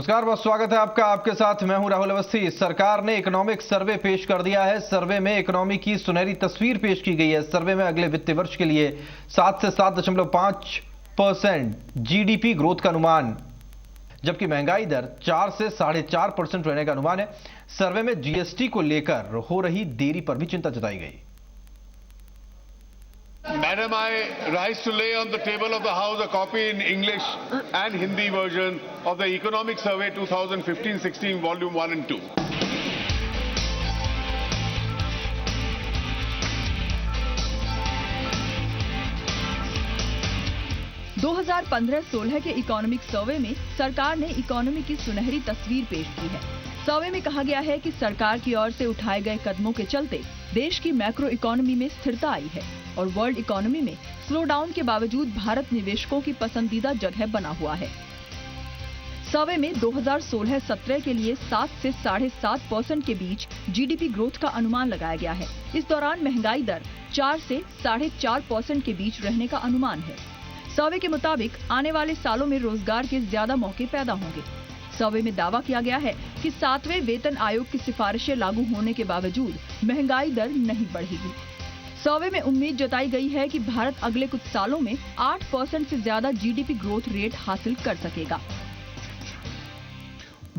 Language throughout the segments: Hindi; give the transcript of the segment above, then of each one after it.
नमस्कार, बहुत स्वागत है आपका। आपके साथ मैं हूं राहुल अवस्थी। सरकार ने इकोनॉमिक सर्वे पेश कर दिया है। सर्वे में इकोनॉमी की सुनहरी तस्वीर पेश की गई है। सर्वे में अगले वित्तीय वर्ष के लिए 7 से 7.5% जीडीपी ग्रोथ का अनुमान, जबकि महंगाई दर 4 से 4.5% रहने का अनुमान है। सर्वे में जीएसटी को लेकर हो रही देरी पर भी चिंता जताई गई। Madam, I rise to lay on the table of the House a copy in English and Hindi version of the Economic Survey 2015-16, Volume 1 and 2. दो 2015-16 के इकोनॉमिक सर्वे में सरकार ने इकोनॉमी की सुनहरी तस्वीर पेश की है। सर्वे में कहा गया है कि सरकार की ओर से उठाए गए कदमों के चलते देश की मैक्रो इकोनॉमी में स्थिरता आई है और वर्ल्ड इकोनॉमी में स्लो डाउन के बावजूद भारत निवेशकों की पसंदीदा जगह बना हुआ है। सर्वे में 2016-17 के लिए 7 से 7.5% के बीच जीडीपी ग्रोथ का अनुमान लगाया गया है। इस दौरान महंगाई दर 4 से 4.5% के बीच रहने का अनुमान है। सर्वे के मुताबिक आने वाले सालों में रोजगार के ज्यादा मौके पैदा होंगे। सर्वे में दावा किया गया है कि 7वें वेतन आयोग की सिफारिशें लागू होने के बावजूद महंगाई दर नहीं बढ़ेगी। सर्वे में उम्मीद जताई गई है कि भारत अगले कुछ सालों में 8% से ज्यादा जीडीपी ग्रोथ रेट हासिल कर सकेगा।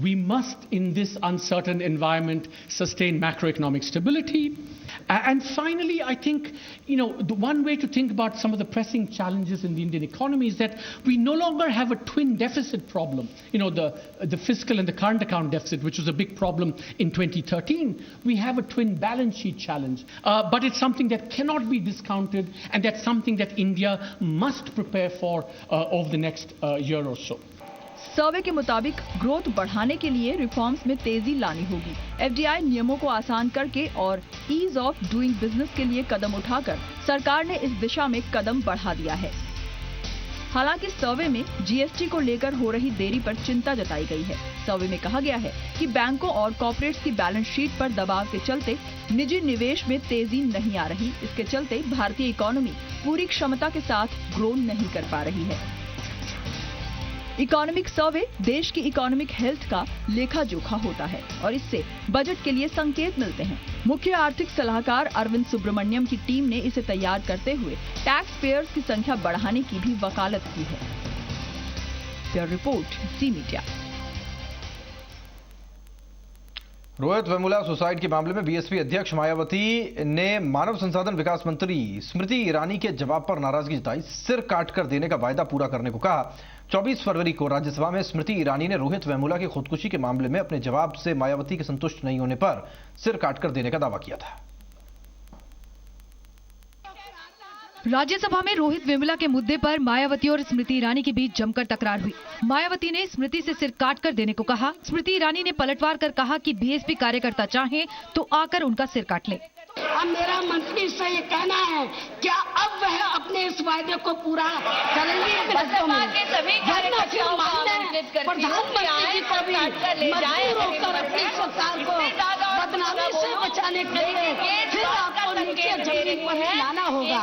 We must, in this uncertain environment, sustain macroeconomic stability. And finally, I think, the one way to think about some of the pressing challenges in the Indian economy is that we no longer have a twin deficit problem. The fiscal and the current account deficit, which was a big problem in 2013. We have a twin balance sheet challenge. But it's something that cannot be discounted, and that's something that India must prepare for over the next year or so. सर्वे के मुताबिक ग्रोथ बढ़ाने के लिए रिफॉर्म्स में तेजी लानी होगी। एफडीआई नियमों को आसान करके और ईज ऑफ डूइंग बिजनेस के लिए कदम उठाकर सरकार ने इस दिशा में कदम बढ़ा दिया है। हालांकि सर्वे में जीएसटी को लेकर हो रही देरी पर चिंता जताई गई है। सर्वे में कहा गया है कि बैंकों और कॉर्पोरेट्स की बैलेंस शीट पर दबाव के चलते निजी निवेश में तेजी नहीं आ रही। इसके चलते भारतीय इकोनॉमी पूरी क्षमता के साथ ग्रो नहीं कर पा रही है। इकोनॉमिक सर्वे देश की इकोनॉमिक हेल्थ का लेखा जोखा होता है और इससे बजट के लिए संकेत मिलते हैं। मुख्य आर्थिक सलाहकार अरविंद सुब्रमण्यम की टीम ने इसे तैयार करते हुए टैक्स पेयर्स की संख्या बढ़ाने की भी वकालत की है। ब्यूरो रिपोर्ट, जी मीडिया। रोहित वेमुला सुसाइड के मामले में बीएसपी अध्यक्ष मायावती ने मानव संसाधन विकास मंत्री स्मृति ईरानी के जवाब पर नाराजगी जताई। सिर काटकर देने का वायदा पूरा करने को कहा। 24 फरवरी को राज्यसभा में स्मृति ईरानी ने रोहित वेमुला की खुदकुशी के मामले में अपने जवाब से मायावती के संतुष्ट नहीं होने पर सिर काटकर देने का दावा किया था। राज्यसभा में रोहित वेमुला के मुद्दे पर मायावती और स्मृति ईरानी के बीच जमकर तकरार हुई। मायावती ने स्मृति से सिर काटकर देने को कहा। स्मृति ईरानी ने पलटवार कर कहा कि बीएसपी कार्यकर्ता चाहें तो आकर उनका सिर काट लें। अब मेरा मंत्री से ये कहना है, क्या अब वह अपने इस वायदे को पूरा करेंगे? प्रधानमंत्री को भी मजबूर होकर अपनी सरकार को बदनामी से बचाने के लिए फिर आपको नीचे जमीन पर लाना होगा।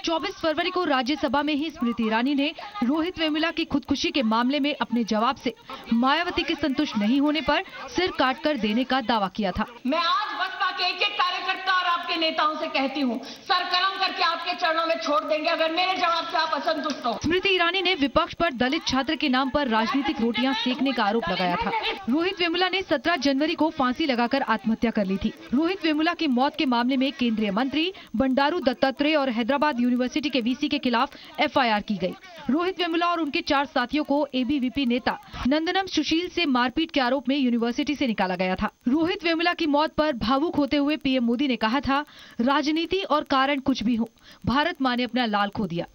24 फरवरी को राज्यसभा में ही स्मृति ईरानी ने रोहित वेमुला की खुदकुशी के मामले में अपने जवाब से मायावती के संतुष्ट नहीं होने पर सिर काटकर देने का दावा किया था। मैं आज बसपा के एक कार्यकर्ता और आपके नेताओं से कहती हूँ, सर कलम करके आपके चरणों में छोड़ देंगे अगर मेरे जवाब से आप असंतुष्ट हो। स्मृति ईरानी ने विपक्ष पर दलित छात्र के नाम पर राजनीतिक रोटियां सेकने का आरोप लगाया था। रोहित वेमुला ने 17 जनवरी को फांसी लगाकर आत्महत्या कर ली थी। रोहित वेमुला की मौत के मामले में केंद्रीय मंत्री बंडारू दत्तात्रेय और हैदराबाद यूनिवर्सिटी के वीसी के खिलाफ एफआईआर की गई। रोहित वेमुला और उनके 4 साथियों को एबीवीपी नेता नंदनम सुशील से मारपीट के आरोप में यूनिवर्सिटी से निकाला गया था। रोहित वेमुला की मौत पर भावुक होते हुए पीएम मोदी ने कहा था, राजनीति और कारण कुछ भी हो, भारत मां ने अपना लाल खो दिया।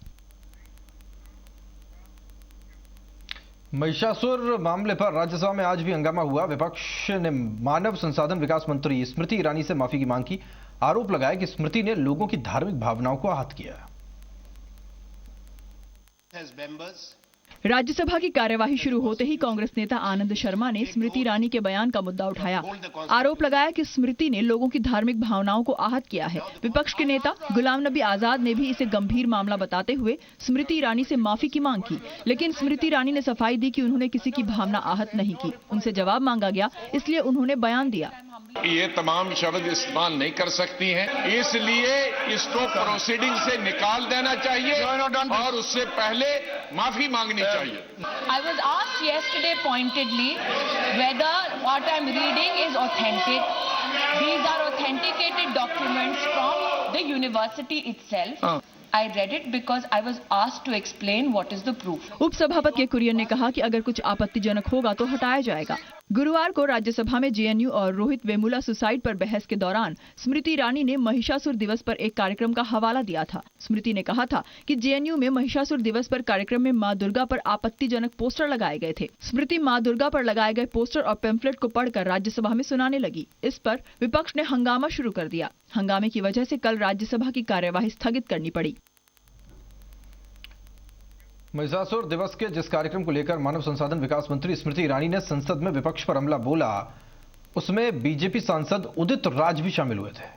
महिषासुर मामले पर राज्यसभा में आज भी हंगामा हुआ। विपक्ष ने मानव संसाधन विकास मंत्री स्मृति ईरानी से माफी की मांग की। आरोप लगाया कि स्मृति ने लोगों की धार्मिक भावनाओं को आहत किया। राज्यसभा की कार्यवाही शुरू होते ही कांग्रेस नेता आनंद शर्मा ने स्मृति ईरानी के बयान का मुद्दा उठाया। आरोप लगाया कि स्मृति ने लोगों की धार्मिक भावनाओं को आहत किया है। विपक्ष के नेता गुलाम नबी आजाद ने भी इसे गंभीर मामला बताते हुए स्मृति ईरानी से माफी की मांग की, लेकिन स्मृति ईरानी ने सफाई दी कि उन्होंने किसी की भावना आहत नहीं की। उनसे जवाब मांगा गया, इसलिए उन्होंने बयान दिया। ये तमाम शब्द इस्तेमाल नहीं कर सकती हैं, इसलिए इसको प्रोसीडिंग से निकाल देना चाहिए और उससे पहले माफी मांगनी चाहिए। I was asked yesterday pointedly whether what I'm reading is authentic. These are authenticated documents from the university itself. I read it because I was asked to explain what is the proof. उपसभापति के कुरियन ने कहा कि अगर कुछ आपत्तिजनक होगा तो हटाया जाएगा। गुरुवार को राज्यसभा में जेएनयू और रोहित वेमुला सुसाइड पर बहस के दौरान स्मृति ईरानी ने महिषासुर दिवस पर एक कार्यक्रम का हवाला दिया था। स्मृति ने कहा था कि जेएनयू में महिषासुर दिवस पर कार्यक्रम में मां दुर्गा पर आपत्तिजनक पोस्टर लगाए गए थे। स्मृति मां दुर्गा पर लगाए गए पोस्टर और पैम्फलेट को पढ़कर राज्यसभा में सुनाने लगी। इस पर विपक्ष ने हंगामा शुरू कर दिया। हंगामे की वजह से कल राज्यसभा की कार्यवाही स्थगित करनी पड़ी। महिषासुर दिवस के जिस कार्यक्रम को लेकर मानव संसाधन विकास मंत्री स्मृति ईरानी ने संसद में विपक्ष पर हमला बोला, उसमें बीजेपी सांसद उदित राज भी शामिल हुए थे।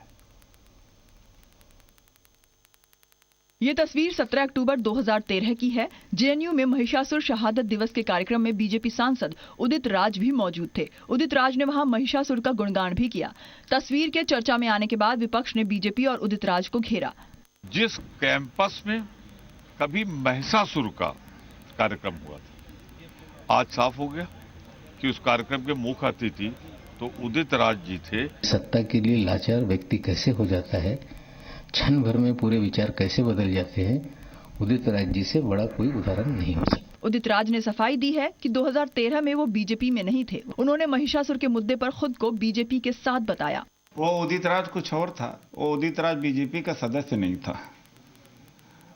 ये तस्वीर 17 अक्टूबर 2013 की है। जेएनयू में महिषासुर शहादत दिवस के कार्यक्रम में बीजेपी सांसद उदित राज भी मौजूद थे। उदित राज ने वहां महिषासुर का गुणगान भी किया। तस्वीर के चर्चा में आने के बाद विपक्ष ने बीजेपी और उदित राज को घेरा। जिस कैंपस में कभी महिषासुर का कार्यक्रम हुआ था, आज साफ हो गया कि उस कार्यक्रम के मुख्य अतिथि तो उदित राज जी थे। सत्ता के लिए लाचार व्यक्ति कैसे हो जाता है, क्षण भर में पूरे विचार कैसे बदल जाते हैं, उदित राज जी से बड़ा कोई उदाहरण नहीं हो सकता। उदित राज ने सफाई दी है कि 2013 में वो बीजेपी में नहीं थे। उन्होंने महिषासुर के मुद्दे पर खुद को बीजेपी के साथ बताया। वो उदित राज कुछ और था। वो उदित राज बीजेपी का सदस्य नहीं था।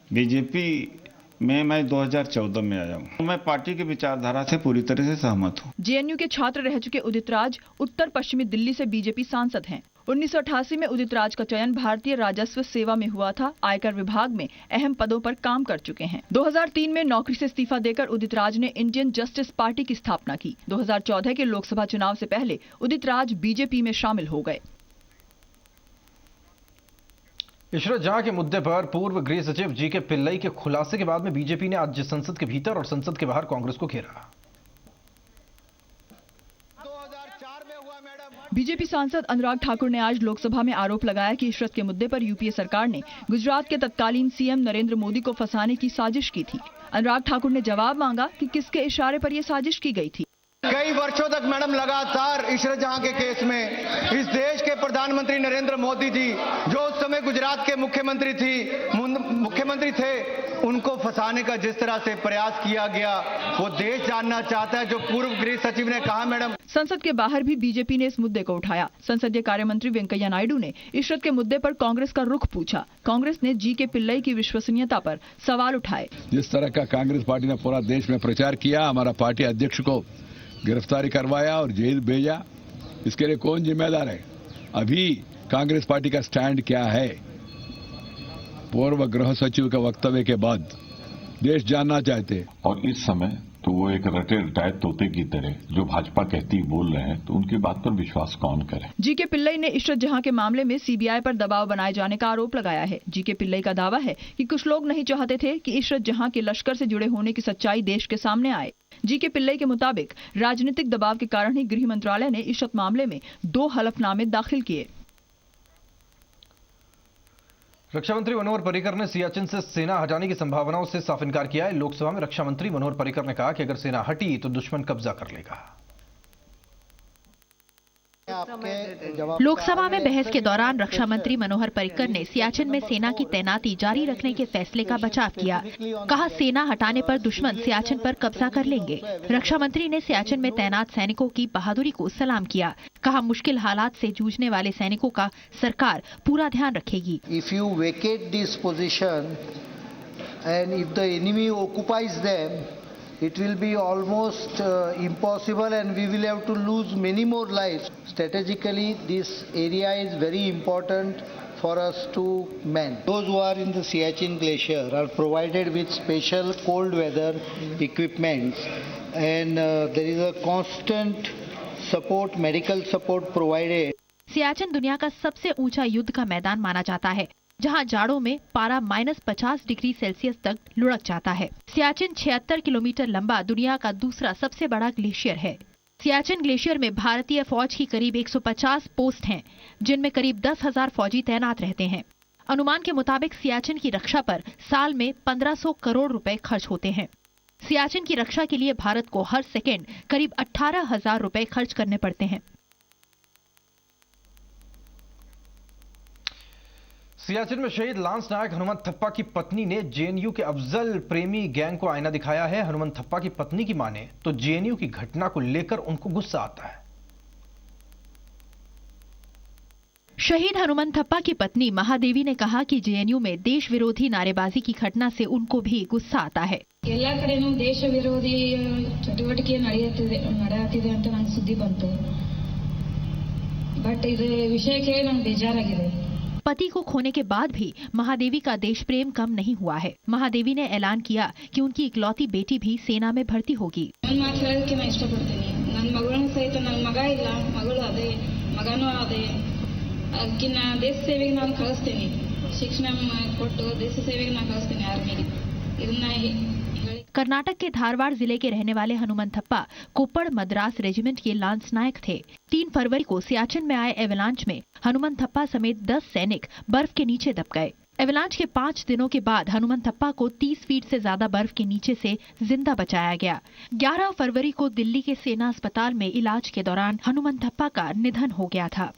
बीजेपी में मैं 2014 में आया हूँ। मैं पार्टी की विचारधारा से पूरी तरह से सहमत हूँ। जेएनयू के छात्र रह चुके उदित राज उत्तर पश्चिमी दिल्ली से बीजेपी सांसद हैं। 1988 में उदित राज का चयन भारतीय राजस्व सेवा में हुआ था। आयकर विभाग में अहम पदों पर काम कर चुके हैं। 2003 में नौकरी से इस्तीफा देकर उदित राज ने इंडियन जस्टिस पार्टी की स्थापना की। 2014 के लोकसभा चुनाव से पहले उदित राज बीजेपी में शामिल हो गए। इशरत जहां के मुद्दे पर पूर्व गृह सचिव जीके पिल्लई के खुलासे के बाद में बीजेपी ने आज संसद के भीतर और संसद के बाहर कांग्रेस को घेरा। बीजेपी सांसद अनुराग ठाकुर ने आज लोकसभा में आरोप लगाया कि इशरत के मुद्दे पर यूपीए सरकार ने गुजरात के तत्कालीन सीएम नरेंद्र मोदी को फंसाने की साजिश की थी। अनुराग ठाकुर ने जवाब मांगा कि किसके इशारे पर यह साजिश की गई थी। कई वर्षों तक मैडम लगातार इशरत जहां के केस में इस देश के प्रधानमंत्री नरेंद्र मोदी जी, जो उस समय गुजरात के मुख्यमंत्री थे, उनको फंसाने का जिस तरह से प्रयास किया गया, वो देश जानना चाहता है। जो पूर्व गृह सचिव ने कहा मैडम। संसद के बाहर भी बीजेपी ने इस मुद्दे को उठाया। संसदीय कार्य मंत्री वेंकैया नायडू ने इशरत के मुद्दे पर कांग्रेस का रुख पूछा। कांग्रेस ने जीके पिल्लई की विश्वसनीयता पर सवाल उठाए। जिस तरह का कांग्रेस पार्टी ने पूरा देश में प्रचार किया, हमारा पार्टी अध्यक्ष को गिरफ्तारी करवाया और जेल भेजा, इसके लिए कौन जिम्मेदार है? अभी कांग्रेस पार्टी का स्टैंड क्या है? पूर्व गृह सचिव के वक्तव्य के बाद देश जानना चाहते। और इस समय तो वो एक रटे रटाए तोते की तरह जो भाजपा कहती बोल रहे हैं, तो उनकी बात पर विश्वास कौन करे? जीके पिल्लई ने इशरत जहां के मामले में सीबीआई पर दबाव बनाए जाने का आरोप लगाया है। जीके पिल्लई का दावा है कि कुछ लोग नहीं चाहते थे कि इशरत जहां के लश्कर से जुड़े होने की सच्चाई देश के सामने आए। जीके पिल्लई के मुताबिक राजनीतिक दबाव के कारण ही गृह मंत्रालय ने इशरत मामले में 2 हलफनामे दाखिल किए। रक्षा मंत्री मनोहर पर्रिकर ने सियाचिन से सेना हटाने की संभावनाओं से साफ इनकार किया है। लोकसभा में रक्षा मंत्री मनोहर पर्रिकर ने कहा कि अगर सेना हटी तो दुश्मन कब्जा कर लेगा। लोकसभा में बहस के दौरान रक्षा मंत्री मनोहर पर्रिकर ने सियाचिन में सेना की तैनाती जारी रखने के फैसले का बचाव किया। कहा, सेना हटाने पर दुश्मन सियाचिन पर कब्जा कर लेंगे। रक्षा मंत्री ने सियाचिन में तैनात सैनिकों की बहादुरी को सलाम किया। कहा, मुश्किल हालात से जूझने वाले सैनिकों का सरकार पूरा ध्यान रखेगी। If you vacate this position and if the enemy occupies them, it will be almost impossible and we will have to lose many more lives. Strategically, this area is very important for us to man. Those who are in the Siachen Glacier are provided with special cold weather equipments, and there is a constant support, medical support provided. Siachen दुनिया का सबसे ऊंचा युद्ध का मैदान माना जाता है, जहां जाड़ों में पारा -50 डिग्री सेल्सियस तक लुढ़क जाता है। सियाचिन 76 किलोमीटर लंबा दुनिया का दूसरा सबसे बड़ा ग्लेशियर है। सियाचिन ग्लेशियर में भारतीय फौज की करीब 150 पोस्ट हैं, जिनमें करीब 10,000 फौजी तैनात रहते हैं। अनुमान के मुताबिक सियाचिन की रक्षा पर साल में 1500 करोड़ रुपए खर्च होते हैं। सियाचिन की रक्षा के लिए भारत को हर सेकेंड करीब 18,000 रुपए खर्च करने पड़ते हैं। सियाचिन में शहीद लांस नायक हनुमंत थप्पा की पत्नी ने जेएनयू के अफजल प्रेमी गैंग को आईना दिखाया है। हनुमंत थप्पा की पत्नी की माने तो जेएनयू की घटना को लेकर उनको गुस्सा आता है। शहीद हनुमंत थप्पा की पत्नी महादेवी ने कहा कि जेएनयू में देश विरोधी नारेबाजी की घटना से उनको भी गुस्सा आता है। ಎಲ್ಲ ಕಡೆನೂ ದೇಶ ವಿರೋಧಿ ಚಟುವಟಿಕೆ ನಡೆಯುತ್ತಿದೆ ಅಂತ ನನಗೆ ಸುದ್ದಿ ಬಂತು, ಬಟ್ ಇದು ವಿಷಯಕ್ಕೆ ನನಗೆ ಬೇಜಾರಾಗಿದೆ। पति को खोने के बाद भी महादेवी का देश प्रेम कम नहीं हुआ है। महादेवी ने ऐलान किया कि उनकी इकलौती बेटी भी सेना में भर्ती होगी। ನನ್ನ ಮಾತು ಹೇಳೋದಕ್ಕೆ ನಾನು ಇಷ್ಟಪಡ್ತೀನಿ। ನನ್ನ ಮಗಳನ್ನು ಸಹಿತ ನನ್ನ ಮಗ ಇಲ್ಲ, ಮಗಳು ಅದೇ, ಮಗನೂ ಅದೇ, ಅದಕ್ಕಿನ್ನ ದೇಶ ಸೇವೆಗೆ ನಾನು ಕಳಿಸ್ತೀನಿ, ಶಿಕ್ಷಣ ಕೊಟ್ಟು ದೇಶ ಸೇವೆಗೆ ನಾನು ಕಳಿಸ್ತೀನಿ ಆರ್ಮಿಗೆ। ಇದನ್ನ कर्नाटक के धारवाड़ जिले के रहने वाले हनुमंत थप्पा कोप्पड़ मद्रास रेजिमेंट के लांस नायक थे। 3 फरवरी को सियाचिन में आए एवलांच में हनुमंत थप्पा समेत 10 सैनिक बर्फ के नीचे दब गए। एवलांच के 5 दिनों के बाद हनुमंत थप्पा को 30 फीट से ज्यादा बर्फ के नीचे से जिंदा बचाया गया। 11 फरवरी को दिल्ली के सेना अस्पताल में इलाज के दौरान हनुमंत थप्पा का निधन हो गया था।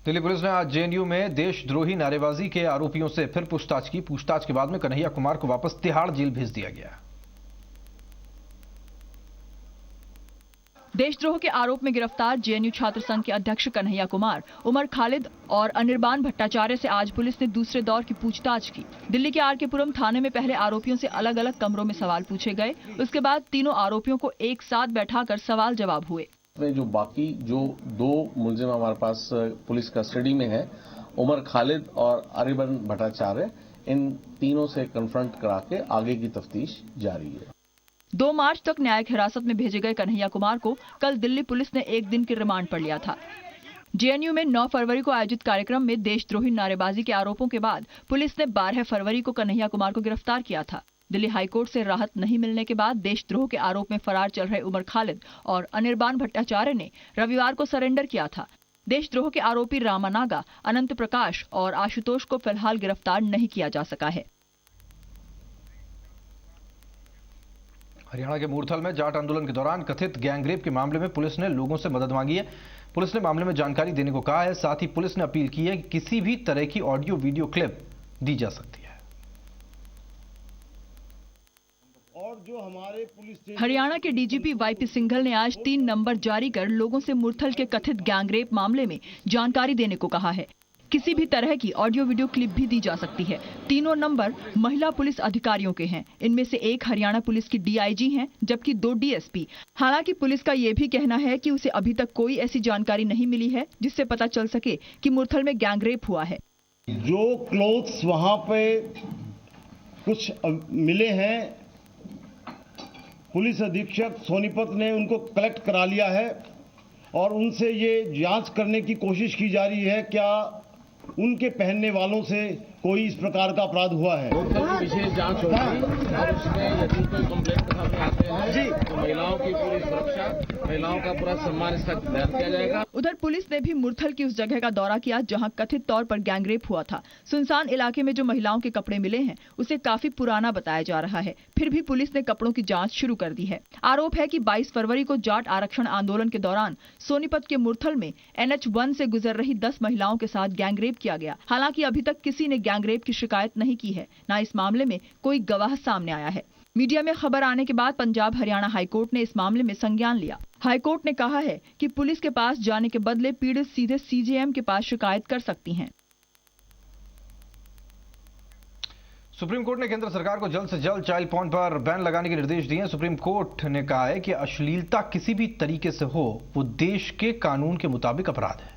दिल्ली पुलिस ने आज जेएनयू में देशद्रोही नारेबाजी के आरोपियों से फिर पूछताछ की। पूछताछ के बाद में कन्हैया कुमार को वापस तिहाड़ जेल भेज दिया गया। देशद्रोह के आरोप में गिरफ्तार जेएनयू छात्र संघ के अध्यक्ष कन्हैया कुमार, उमर खालिद और अनिर्बान भट्टाचार्य से आज पुलिस ने दूसरे दौर की पूछताछ की। दिल्ली के आर के पुरम थाने में पहले आरोपियों से अलग अलग कमरों में सवाल पूछे गए। उसके बाद तीनों आरोपियों को एक साथ बैठाकर सवाल जवाब हुए। जो बाकी जो 2 मुलजिम हमारे पास पुलिस कस्टडी में है, उमर खालिद और अनिर्बान भट्टाचार्य, इन तीनों से कन्फ्रंट करा के आगे की तफ्तीश जारी है। 2 मार्च तक न्यायिक हिरासत में भेजे गए कन्हैया कुमार को कल दिल्ली पुलिस ने 1 दिन के रिमांड पर लिया था। जेएनयू में 9 फरवरी को आयोजित कार्यक्रम में देशद्रोही नारेबाजी के आरोपों के बाद पुलिस ने 12 फरवरी को कन्हैया कुमार को गिरफ्तार किया था। दिल्ली हाईकोर्ट से राहत नहीं मिलने के बाद देशद्रोह के आरोप में फरार चल रहे उमर खालिद और अनिर्बान भट्टाचार्य ने रविवार को सरेंडर किया था। देशद्रोह के आरोपी रामानागा, अनंत प्रकाश और आशुतोष को फिलहाल गिरफ्तार नहीं किया जा सका है। हरियाणा के मूर्थल में जाट आंदोलन के दौरान कथित गैंगरेप के मामले में पुलिस ने लोगों से मदद मांगी है। पुलिस ने मामले में जानकारी देने को कहा है। साथ ही पुलिस ने अपील की है कि किसी भी तरह की ऑडियो वीडियो क्लिप दी जा सकती है। और जो हमारे पुलिस हरियाणा के डीजीपी वाईपी सिंघल ने आज 3 नंबर जारी कर लोगों से मुरथल के कथित गैंगरेप मामले में जानकारी देने को कहा है। किसी भी तरह की ऑडियो वीडियो क्लिप भी दी जा सकती है। तीनों नंबर महिला पुलिस अधिकारियों के हैं। इनमें से एक हरियाणा पुलिस की डीआईजी हैं, जबकि 2 डीएसपी। हालांकि पुलिस का यह भी कहना है कि उसे अभी तक कोई ऐसी जानकारी नहीं मिली है जिससे पता चल सके कि मुरथल में गैंगरेप हुआ है। जो क्लोथ्स वहां पे कुछ मिले हैं, पुलिस अधीक्षक सोनीपत ने उनको कलेक्ट करा लिया है और उनसे ये जांच करने की कोशिश की जा रही है क्या उनके पहनने वालों से कोई इस प्रकार का अपराध हुआ है। विशेष जांच होगी और उसमें यदि कोई कंप्लेंट सामने आते हैं तो महिलाओं की पूरी सुरक्षा, महिलाओं का पूरा सम्मान इसका ध्यान किया जाएगा। उधर पुलिस ने भी मुरथल की उस जगह का दौरा किया जहां कथित तौर पर गैंगरेप हुआ था। सुनसान इलाके में जो महिलाओं के कपड़े मिले हैं उसे काफी पुराना बताया जा रहा है। फिर भी पुलिस ने कपड़ों की जांच शुरू कर दी है। आरोप है कि 22 फरवरी को जाट आरक्षण आंदोलन के दौरान सोनीपत के मुरथल में NH1 से गुजर रही 10 महिलाओं के साथ गैंगरेप किया गया। हालांकि अभी तक किसी ने गैंगरेप की शिकायत नहीं की है, न इस मामले में कोई गवाह सामने आया है। मीडिया में खबर आने के बाद पंजाब हरियाणा हाईकोर्ट ने इस मामले में संज्ञान लिया। हाईकोर्ट ने कहा है कि पुलिस के पास जाने के बदले पीड़ित सीधे सीजेएम के पास शिकायत कर सकती हैं। सुप्रीम कोर्ट ने केंद्र सरकार को जल्द से जल्द चाइल्ड पॉर्न पर बैन लगाने के निर्देश दिए। सुप्रीम कोर्ट ने कहा है कि अश्लीलता किसी भी तरीके से हो वो देश के कानून के मुताबिक अपराध है।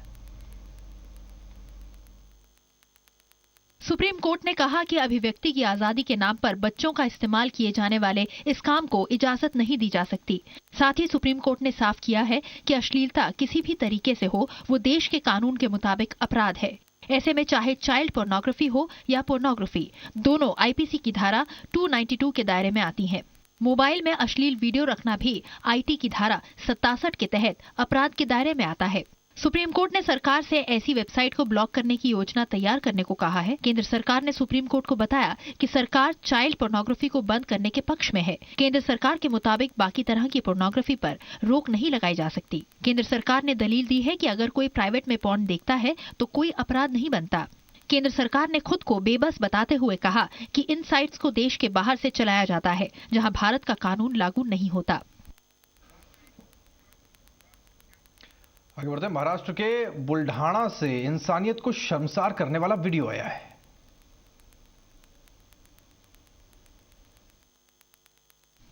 सुप्रीम कोर्ट ने कहा कि अभिव्यक्ति की आजादी के नाम पर बच्चों का इस्तेमाल किए जाने वाले इस काम को इजाजत नहीं दी जा सकती। साथ ही सुप्रीम कोर्ट ने साफ किया है कि अश्लीलता किसी भी तरीके से हो वो देश के कानून के मुताबिक अपराध है। ऐसे में चाहे चाइल्ड पोर्नोग्राफी हो या पोर्नोग्राफी, दोनों आईपीसी की धारा 292 के दायरे में आती हैं। मोबाइल में अश्लील वीडियो रखना भी आईटी की धारा 67 के तहत अपराध के दायरे में आता है। सुप्रीम कोर्ट ने सरकार से ऐसी वेबसाइट को ब्लॉक करने की योजना तैयार करने को कहा है। केंद्र सरकार ने सुप्रीम कोर्ट को बताया कि सरकार चाइल्ड पोर्नोग्राफी को बंद करने के पक्ष में है। केंद्र सरकार के मुताबिक बाकी तरह की पोर्नोग्राफी पर रोक नहीं लगाई जा सकती। केंद्र सरकार ने दलील दी है कि अगर कोई प्राइवेट में पॉर्न देखता है तो कोई अपराध नहीं बनता। केंद्र सरकार ने खुद को बेबस बताते हुए कहा कि इन साइट्स को देश के बाहर से चलाया जाता है, जहां भारत का कानून लागू नहीं होता। आगे बढ़ते हैं। महाराष्ट्र के बुल्ढाणा से इंसानियत को शर्मसार करने वाला वीडियो आया है।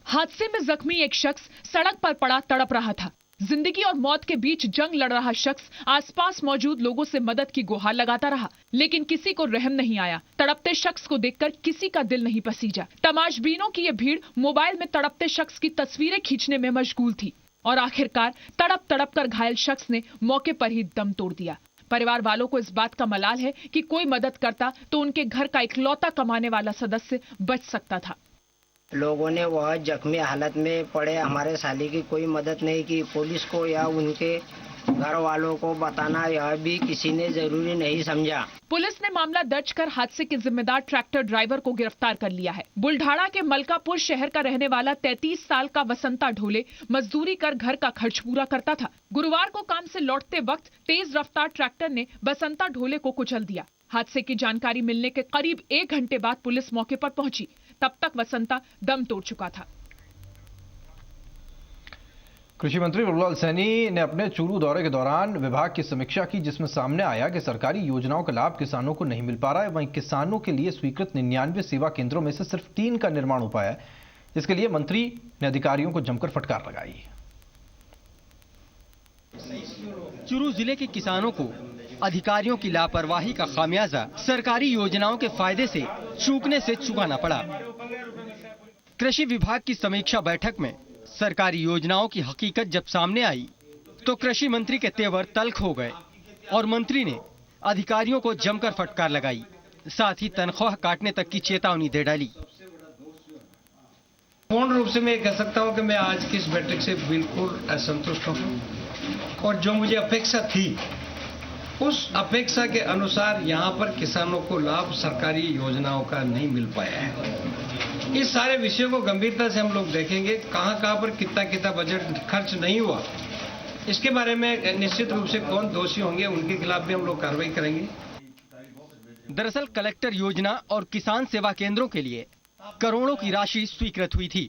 हादसे में जख्मी एक शख्स सड़क पर पड़ा तड़प रहा था। जिंदगी और मौत के बीच जंग लड़ रहा शख्स आसपास मौजूद लोगों से मदद की गुहार लगाता रहा, लेकिन किसी को रहम नहीं आया। तड़पते शख्स को देखकर किसी का दिल नहीं पसीजा। तमाशबीनों की यह भीड़ मोबाइल में तड़पते शख्स की तस्वीरें खींचने में मशगूल थी और आखिरकार तड़प कर घायल शख्स ने मौके पर ही दम तोड़ दिया। परिवार वालों को इस बात का मलाल है कि कोई मदद करता तो उनके घर का इकलौता कमाने वाला सदस्य बच सकता था। लोगों ने वह जख्मी हालत में पड़े हमारे साली की कोई मदद नहीं की। पुलिस को या उनके घर वालों को बताना यह भी किसी ने जरूरी नहीं समझा। पुलिस ने मामला दर्ज कर हादसे के जिम्मेदार ट्रैक्टर ड्राइवर को गिरफ्तार कर लिया है। बुल्ढाणा के मलकापुर शहर का रहने वाला 33 साल का वसंता ढोले मजदूरी कर घर का खर्च पूरा करता था। गुरुवार को काम से लौटते वक्त तेज रफ्तार ट्रैक्टर ने वसंता ढोले को कुचल दिया। हादसे की जानकारी मिलने के करीब 1 घंटे बाद पुलिस मौके पर पहुंची। तब तक वसंता दम तोड़ चुका था। कृषि मंत्री प्रभुलाल सैनी ने अपने चूरू दौरे के दौरान विभाग की समीक्षा की, जिसमें सामने आया कि सरकारी योजनाओं का लाभ किसानों को नहीं मिल पा रहा है। वहीं किसानों के लिए स्वीकृत 99 सेवा केंद्रों में से सिर्फ 3 का निर्माण हो पाया है। इसके लिए मंत्री ने अधिकारियों को जमकर फटकार लगाई। चूरू जिले के किसानों को अधिकारियों की लापरवाही का खामियाजा सरकारी योजनाओं के फायदे से चूकने से चुकाना पड़ा। कृषि विभाग की समीक्षा बैठक में सरकारी योजनाओं की हकीकत जब सामने आई तो कृषि मंत्री के तेवर तल्ख हो गए और मंत्री ने अधिकारियों को जमकर फटकार लगाई, साथ ही तनख्वाह काटने तक की चेतावनी दे डाली। पूर्ण रूप से मैं कह सकता हूं कि मैं आज की इस बैठक से बिल्कुल असंतुष्ट हूं और जो मुझे अपेक्षा थी उस अपेक्षा के अनुसार यहां पर किसानों को लाभ सरकारी योजनाओं का नहीं मिल पाया है। इस सारे विषयों को गंभीरता से हम लोग देखेंगे, कहां पर कितना बजट खर्च नहीं हुआ, इसके बारे में निश्चित रूप से कौन दोषी होंगे उनके खिलाफ भी हम लोग कार्रवाई करेंगे। दरअसल कलेक्टर योजना और किसान सेवा केंद्रों के लिए करोड़ों की राशि स्वीकृत हुई थी,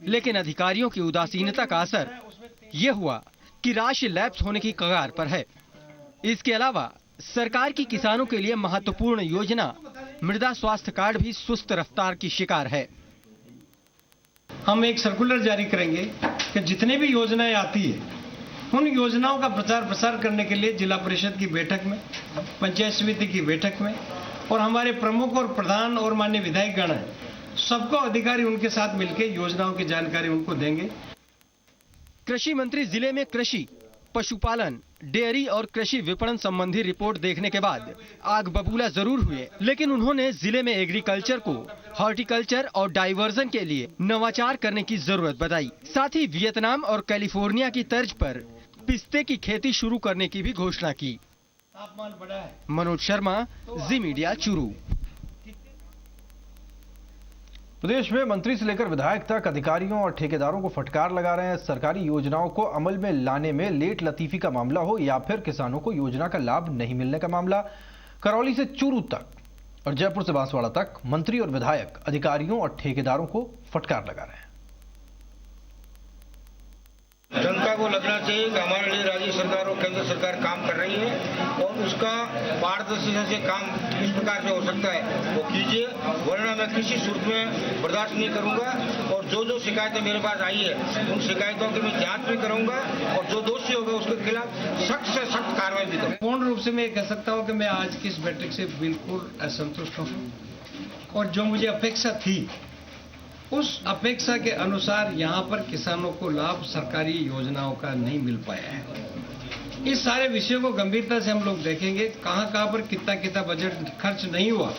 लेकिन अधिकारियों की उदासीनता का असर ये हुआ कि राशि लैप्स होने की कगार पर है। इसके अलावा सरकार की किसानों के लिए महत्वपूर्ण योजना मृदा स्वास्थ्य कार्ड भी सुस्त रफ्तार की शिकार है। हम एक सर्कुलर जारी करेंगे कि जितने भी योजनाएं आती है उन योजनाओं का प्रचार प्रसार करने के लिए जिला परिषद की बैठक में, पंचायत समिति की बैठक में और हमारे प्रमुख और प्रधान और माननीय विधायक गण हैं, सबको अधिकारी उनके साथ मिलकर योजनाओं की जानकारी उनको देंगे। कृषि मंत्री जिले में कृषि, पशुपालन, डेयरी और कृषि विपणन संबंधी रिपोर्ट देखने के बाद आग बबूला जरूर हुए, लेकिन उन्होंने जिले में एग्रीकल्चर को हॉर्टिकल्चर और डाइवर्जन के लिए नवाचार करने की जरूरत बताई। साथ ही वियतनाम और कैलिफोर्निया की तर्ज पर पिस्ते की खेती शुरू करने की भी घोषणा की। तापमान बढ़ा है। मनोज शर्मा, जी मीडिया, चूरू। प्रदेश में मंत्री से लेकर विधायक तक अधिकारियों और ठेकेदारों को फटकार लगा रहे हैं। सरकारी योजनाओं को अमल में लाने में लेट लतीफी का मामला हो या फिर किसानों को योजना का लाभ नहीं मिलने का मामला, करौली से चूरू तक और जयपुर से बांसवाड़ा तक मंत्री और विधायक अधिकारियों और ठेकेदारों को फटकार लगा रहे हैं। जनता को लगना चाहिए कि हमारे लिए राज्य सरकार और केंद्र सरकार काम कर रही है और उसका पारदर्शिता से काम किस प्रकार से हो सकता है वो कीजिए, वरना मैं किसी सूरत में बर्दाश्त नहीं करूंगा और जो शिकायतें मेरे पास आई है उन शिकायतों की मैं जांच भी करूंगा और जो दोषी होगा उसके खिलाफ सख्त से सख्त कार्रवाई भी करें। पूर्ण रूप से मैं कह सकता हूं कि मैं आज की इस बैठक से बिल्कुल असंतुष्ट हूं और जो मुझे अपेक्षा थी उस अपेक्षा के अनुसार यहां पर किसानों को लाभ सरकारी योजनाओं का नहीं मिल पाया है। इस सारे विषयों को गंभीरता से हम लोग देखेंगे, कहां पर कितना बजट खर्च नहीं हुआ,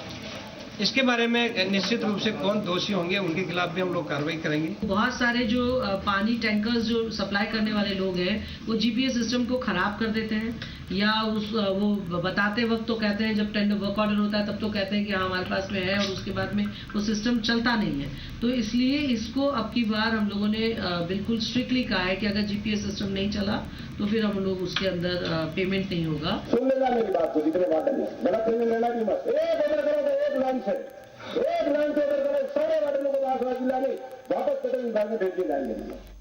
इसके बारे में निश्चित रूप से कौन दोषी होंगे उनके खिलाफ भी हम लोग कार्रवाई करेंगे। बहुत सारे जो पानी टैंकर्स जो सप्लाई करने वाले लोग हैं वो जीपीएस सिस्टम को खराब कर देते हैं या वो बताते वक्त तो कहते हैं, जब टेंडर वर्क ऑर्डर होता है तब तो कहते हैं कि हाँ हमारे पास में है और उसके बाद में वो सिस्टम चलता नहीं है। तो इसलिए इसको अब की बार हम लोगों ने बिल्कुल स्ट्रिक्टली कहा है कि अगर जीपीएस सिस्टम नहीं चला तो फिर हम लोग उसके अंदर पेमेंट नहीं होगा। सुन लेना मेरी बात को, जितने वादन है गलत नहीं लेना की मत, एक लाइन से अगर सारे वादनों को वापस भेज दिया जाएंगे।